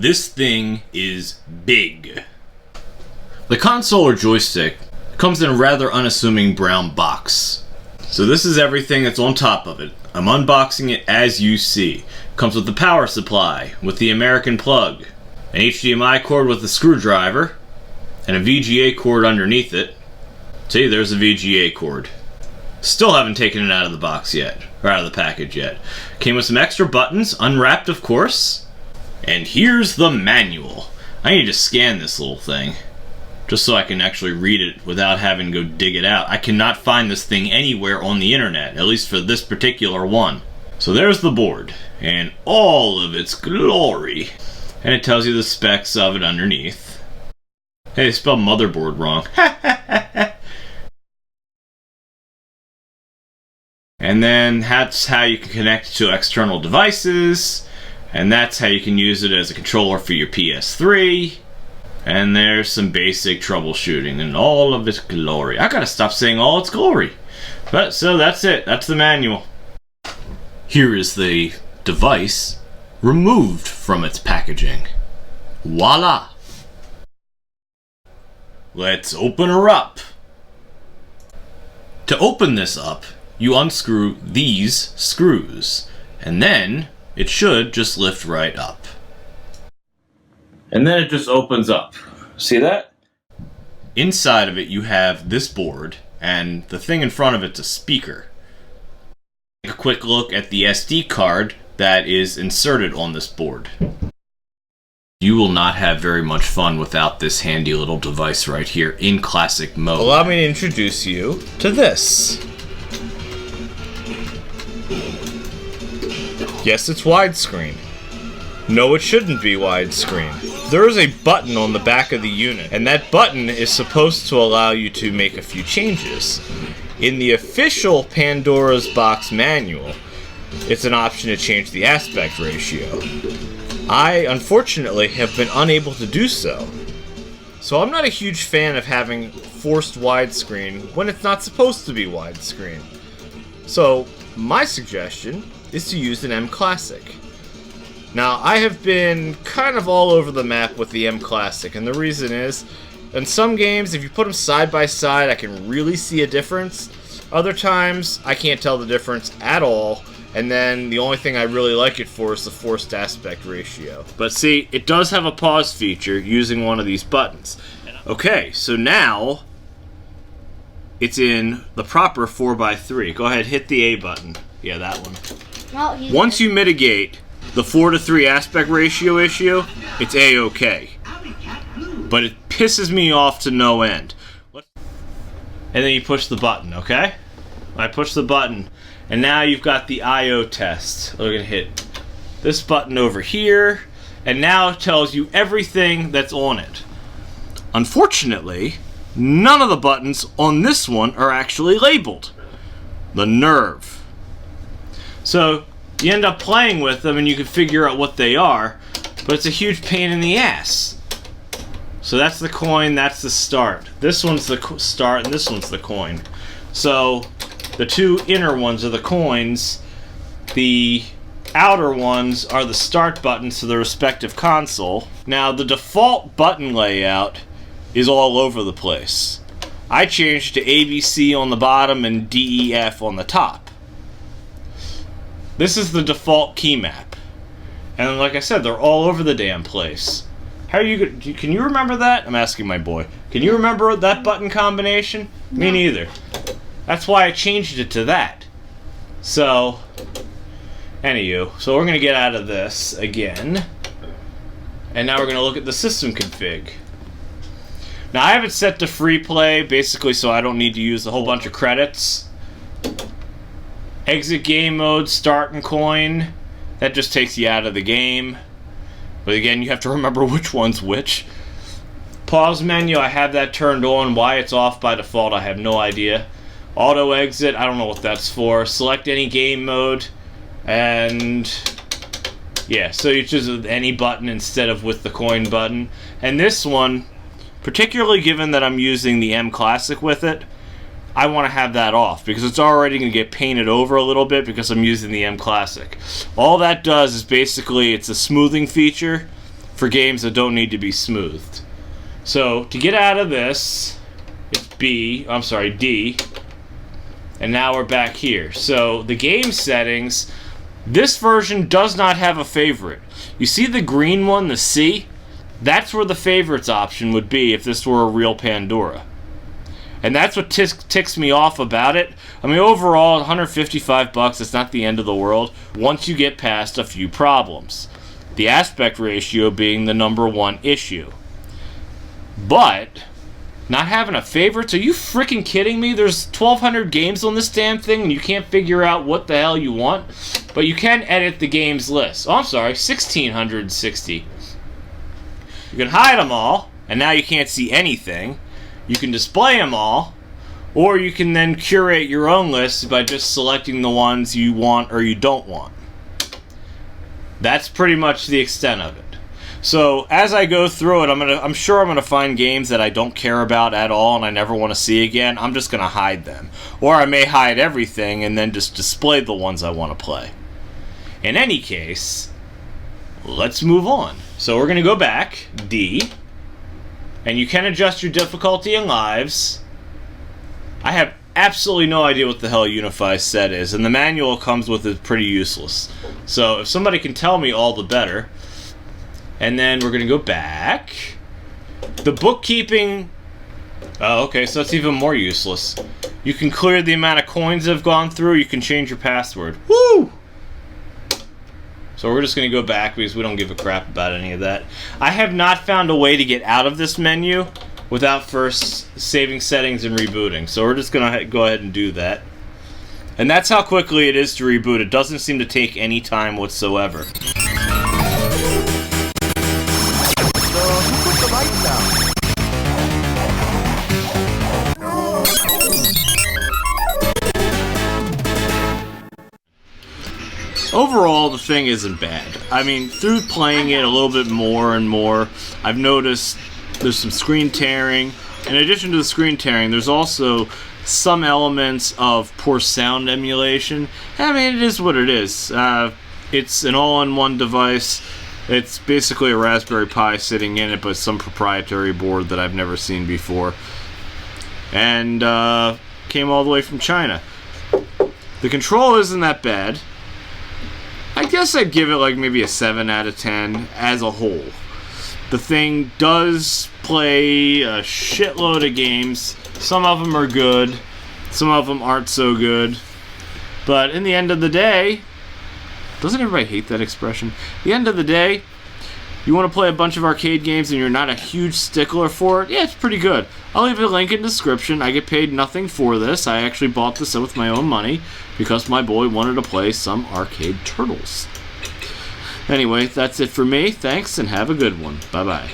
This thing is big. The console or joystick comes in a rather unassuming brown box. So this is everything that's on top of it. I'm unboxing it as you see. Comes with the power supply, with the American plug, an HDMI cord with a screwdriver, and a VGA cord underneath it. See, there's a VGA cord. Still haven't taken it out of the box yet, or out of the package yet. Came with some extra buttons, unwrapped of course. And here's the manual. I need to scan this little thing, just so I can actually read it without having to go dig it out. I cannot find this thing anywhere on the internet, at least for this particular one. So there's the board, and all of its glory. And it tells you the specs of it underneath. Hey, they spelled motherboard wrong. And then that's how you can connect to external devices, and that's how you can use it as a controller for your PS3. And there's some basic troubleshooting in all of its glory. I gotta stop saying all its glory. But so that's it. That's the manual. Here is the device removed from its packaging. Voila! Let's open her up. To open this up, you unscrew these screws, and then it should just lift right up. And then it just opens up. See that? Inside of it you have this board, and the thing in front of it's a speaker. Take a quick look at the SD card that is inserted on this board. You will not have very much fun without this handy little device right here in classic mode. Allow me to introduce you to this. Yes, it's widescreen. No, it shouldn't be widescreen. There is a button on the back of the unit, and that button is supposed to allow you to make a few changes. In the official Pandora's Box manual, it's an option to change the aspect ratio. I, unfortunately, have been unable to do so. So I'm not a huge fan of having forced widescreen when it's not supposed to be widescreen. So, my suggestion is to use an mClassic. Now, I have been kind of all over the map with the mClassic, and the reason is, in some games, if you put them side by side, I can really see a difference. Other times, I can't tell the difference at all, and then the only thing I really like it for is the forced aspect ratio. But see, it does have a pause feature using one of these buttons. Okay, so now it's in the proper 4:3. Go ahead, hit the A button. Yeah, that one. Well, once you mitigate the 4:3 aspect ratio issue, it's A-okay. But it pisses me off to no end. And then you push the button, okay? I push the button, and now you've got the I/O test. We're gonna hit this button over here, and now it tells you everything that's on it. Unfortunately, none of the buttons on this one are actually labeled. The nerve. So you end up playing with them and you can figure out what they are, but it's a huge pain in the ass. So that's the coin, that's the start. This one's the start and this one's the coin. So the two inner ones are the coins. The outer ones are the start buttons to the respective console. Now the default button layout is all over the place. I changed to ABC on the bottom and DEF on the top. This is the default key map. And like I said, they're all over the damn place. How are you can you remember that? I'm asking my boy. Can you remember that button combination? No. Me neither. That's why I changed it to that. So, anywho, so we're going to get out of this again. And now we're going to look at the system config. Now I have it set to free play, basically so I don't need to use a whole bunch of credits. Exit game mode, start and coin. That just takes you out of the game. But again, you have to remember which one's which. Pause menu, I have that turned on. Why it's off by default, I have no idea. Auto exit, I don't know what that's for. Select any game mode. And yeah, so you choose with any button instead of with the coin button. And this one, particularly given that I'm using the mClassic with it, I want to have that off because it's already going to get painted over a little bit because I'm using the mClassic. All that does is basically it's a smoothing feature for games that don't need to be smoothed. So to get out of this, it's D, and now we're back here. So the game settings, this version does not have a favorite. You see the green one, the C? That's where the favorites option would be if this were a real Pandora. And that's what ticks me off about it. I mean, overall, $155, it's not the end of the world once you get past a few problems. The aspect ratio being the #1 issue. But not having a favorites? Are you freaking kidding me? There's 1,200 games on this damn thing and you can't figure out what the hell you want? But you can edit the games list. Oh, I'm sorry, 1,660. You can hide them all, and now you can't see anything. You can display them all, or you can then curate your own list by just selecting the ones you want or you don't want. That's pretty much the extent of it. So as I go through it, I'm sure I'm gonna find games that I don't care about at all and I never want to see again. I'm just gonna hide them, or I may hide everything and then just display the ones I want to play. In any case, let's move on. So we're gonna go back, D, and you can adjust your difficulty and lives. I have absolutely no idea what the hell Unify set is, and the manual it comes with is pretty useless. So if somebody can tell me, all the better. And then we're going to go back. The bookkeeping... Oh, okay, so that's even more useless. You can clear the amount of coins that have gone through. You can change your password. Woo! So we're just going to go back because we don't give a crap about any of that. I have not found a way to get out of this menu without first saving settings and rebooting. So we're just going to go ahead and do that. And that's how quickly it is to reboot. It doesn't seem to take any time whatsoever. Overall, the thing isn't bad. I mean, through playing it a little bit more and more, I've noticed there's some screen tearing. In addition to the screen tearing, there's also some elements of poor sound emulation. I mean, it is what it is. It's an all-in-one device. It's basically a Raspberry Pi sitting in it, but some proprietary board that I've never seen before. And came all the way from China. The control isn't that bad. I guess I'd give it like maybe a 7 out of 10 as a whole. The thing does play a shitload of games. Some of them are good. Some of them aren't so good. But in the end of the day... Doesn't everybody hate that expression? At the end of the day, you want to play a bunch of arcade games and you're not a huge stickler for it? Yeah, it's pretty good. I'll leave a link in the description. I get paid nothing for this. I actually bought this with my own money because my boy wanted to play some arcade Turtles. Anyway, that's it for me. Thanks and have a good one. Bye-bye.